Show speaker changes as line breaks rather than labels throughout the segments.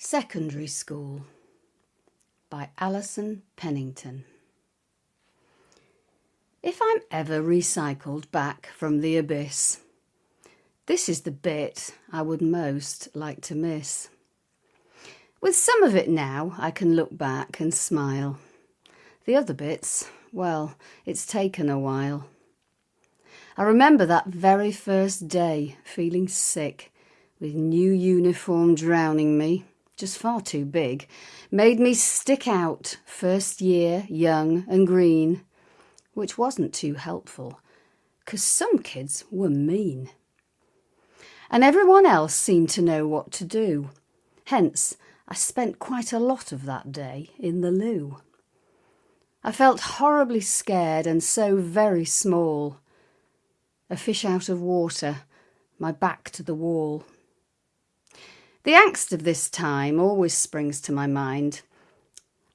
Secondary School by Alison Pennington. If I'm ever recycled back from the abyss, this is the bit I would most like to miss. With some of it now, I can look back and smile. The other bits, well, it's taken a while. I remember that very first day, feeling sick, with new uniform drowning me, just far too big, made me stick out, first year, young and green, which wasn't too helpful, 'cause some kids were mean. And everyone else seemed to know what to do. Hence, I spent quite a lot of that day in the loo. I felt horribly scared and so very small. A fish out of water, my back to the wall. The angst of this time always springs to my mind.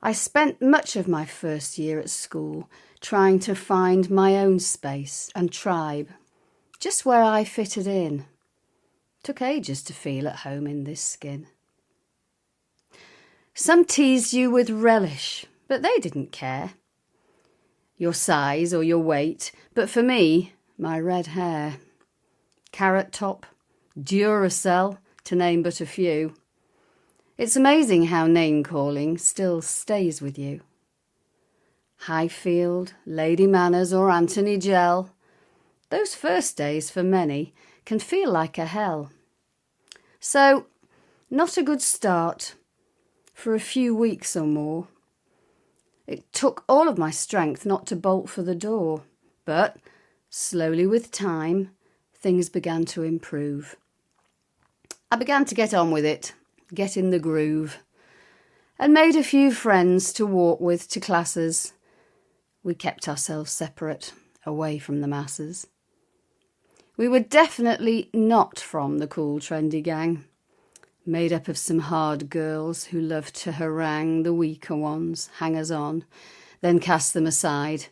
I spent much of my first year at school trying to find my own space and tribe, just where I fitted in. Took ages to feel at home in this skin. Some teased you with relish, but they didn't care. Your size or your weight, but for me, my red hair. Carrot top, Duracell, to name but a few. It's amazing how name-calling still stays with you. Highfield, Lady Manners or Anthony Gel, those first days for many can feel like a hell. So, not a good start for a few weeks or more. It took all of my strength not to bolt for the door, but slowly with time, things began to improve. I began to get on with it, get in the groove, and made a few friends to walk with to classes. We kept ourselves separate, away from the masses. We were definitely not from the cool, trendy gang, made up of some hard girls who loved to harangue the weaker ones, hangers-on, then cast them aside.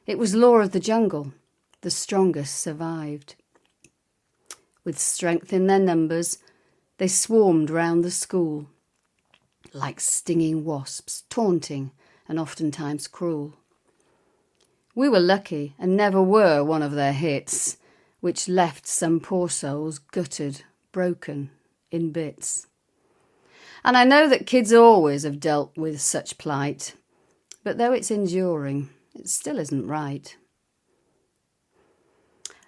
It was law of the jungle. The strongest survived. With strength in their numbers, they swarmed round the school, like stinging wasps, taunting and oftentimes cruel. We were lucky and never were one of their hits, which left some poor souls gutted, broken, in bits. And I know that kids always have dealt with such plight, but though it's enduring, it still isn't right.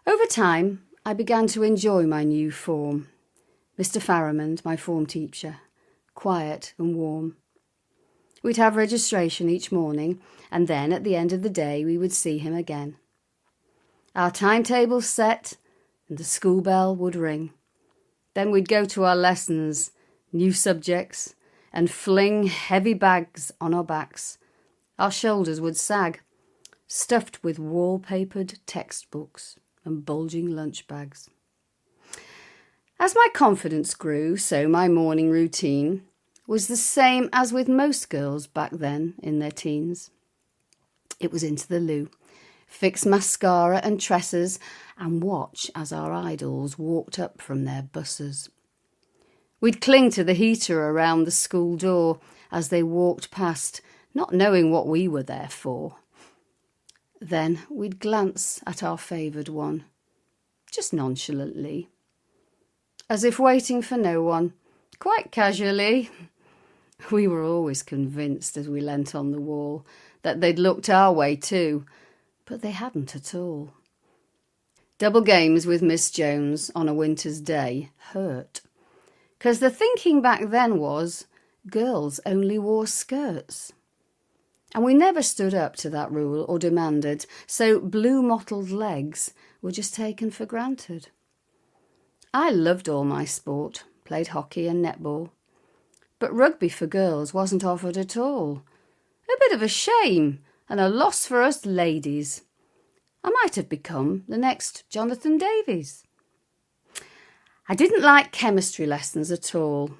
Over time, I began to enjoy my new form. Mr. Farrimond, my form teacher, quiet and warm. We'd have registration each morning, and then at the end of the day we would see him again. Our timetable set, and the school bell would ring. Then we'd go to our lessons, new subjects, and fling heavy bags on our backs. Our shoulders would sag, stuffed with wallpapered textbooks and bulging lunch bags. As my confidence grew, so my morning routine was the same as with most girls back then in their teens. It was into the loo, fix mascara and tresses, and watch as our idols walked up from their buses. We'd cling to the heater around the school door as they walked past, not knowing what we were there for. Then we'd glance at our favoured one, just nonchalantly, as if waiting for no one, quite casually. We were always convinced as we leant on the wall that they'd looked our way too, but they hadn't at all. Double games with Miss Jones on a winter's day hurt, 'cause the thinking back then was girls only wore skirts. And we never stood up to that rule or demanded, so blue-mottled legs were just taken for granted. I loved all my sport, played hockey and netball, but rugby for girls wasn't offered at all. A bit of a shame and a loss for us ladies. I might have become the next Jonathan Davies. I didn't like chemistry lessons at all.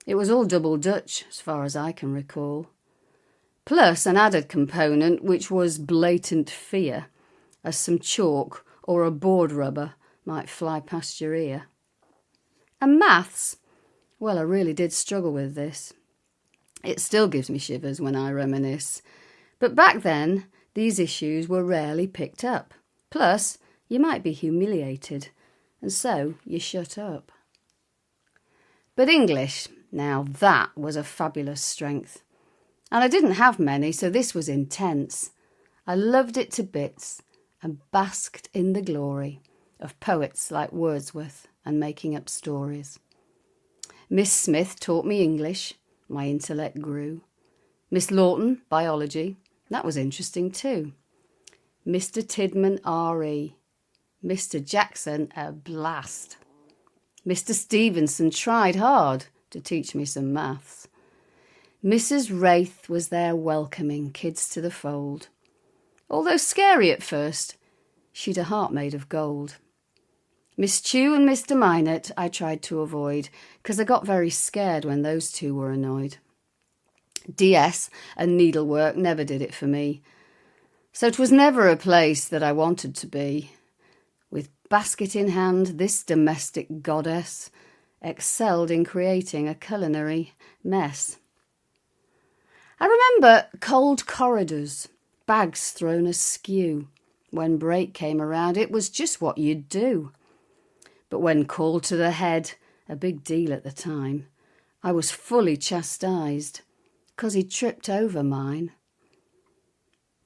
It was all double Dutch, as far as I can recall. Plus an added component which was blatant fear, as some chalk or a board rubber might fly past your ear. And maths, Well, I really did struggle with this. It still gives me shivers when I reminisce. But back then, these issues were rarely picked up. Plus, you might be humiliated, and so you shut up. But English, now that was a fabulous strength. And I didn't have many, so this was intense. I loved it to bits and basked in the glory of poets like Wordsworth and making up stories. Miss Smith taught me English. My intellect grew. Miss Lawton, biology. That was interesting too. Mr. Tidman, RE. Mr. Jackson, a blast. Mr. Stevenson tried hard to teach me some maths. Mrs. Wraith was there welcoming kids to the fold. Although scary at first, she'd a heart made of gold. Miss Chew and Mr. Minot I tried to avoid, 'cause I got very scared when those two were annoyed. DS and needlework never did it for me, so 'twas never a place that I wanted to be. With basket in hand, this domestic goddess excelled in creating a culinary mess. I remember cold corridors, bags thrown askew. When break came around, it was just what you'd do. But when called to the head, a big deal at the time, I was fully chastised, 'cause he'd tripped over mine.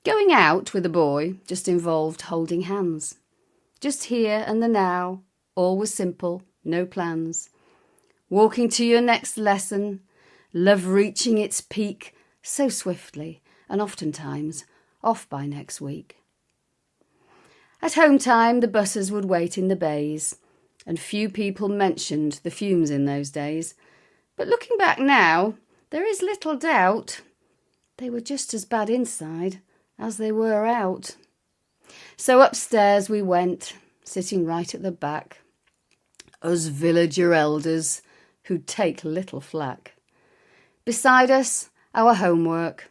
Going out with a boy just involved holding hands. Just here and the now, all was simple, no plans. Walking to your next lesson, love reaching its peak so swiftly, and oftentimes off by next week. At home time, the buses would wait in the bays, and few people mentioned the fumes in those days. But looking back now, there is little doubt they were just as bad inside as they were out. So upstairs we went, sitting right at the back, us villager elders who'd take little flack. Beside us, our homework.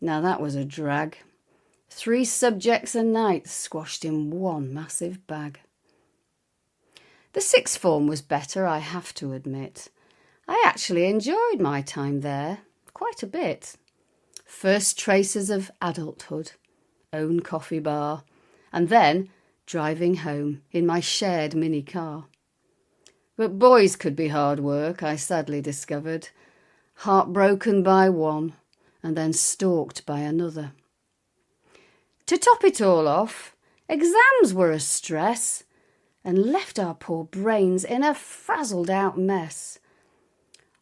Now that was a drag. 3 subjects a night squashed in one massive bag. The sixth form was better, I have to admit. I actually enjoyed my time there quite a bit. First traces of adulthood, own coffee bar, and then driving home in my shared mini car. But boys could be hard work, I sadly discovered. Heartbroken by one and then stalked by another. To top it all off, exams were a stress and left our poor brains in a frazzled out mess.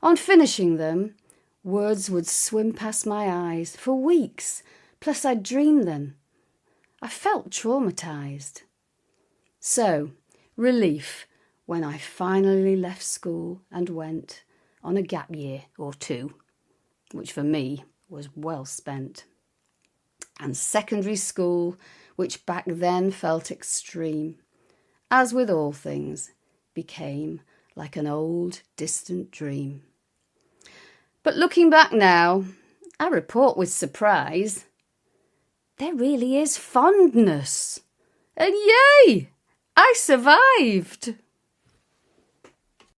On finishing them, words would swim past my eyes for weeks, plus I'd dream them. I felt traumatised. So, relief when I finally left school and went on a gap year or 2, which for me was well spent. And secondary school, which back then felt extreme, as with all things, became like an old, distant dream. But looking back now, I report with surprise, there really is fondness. And yay, I survived!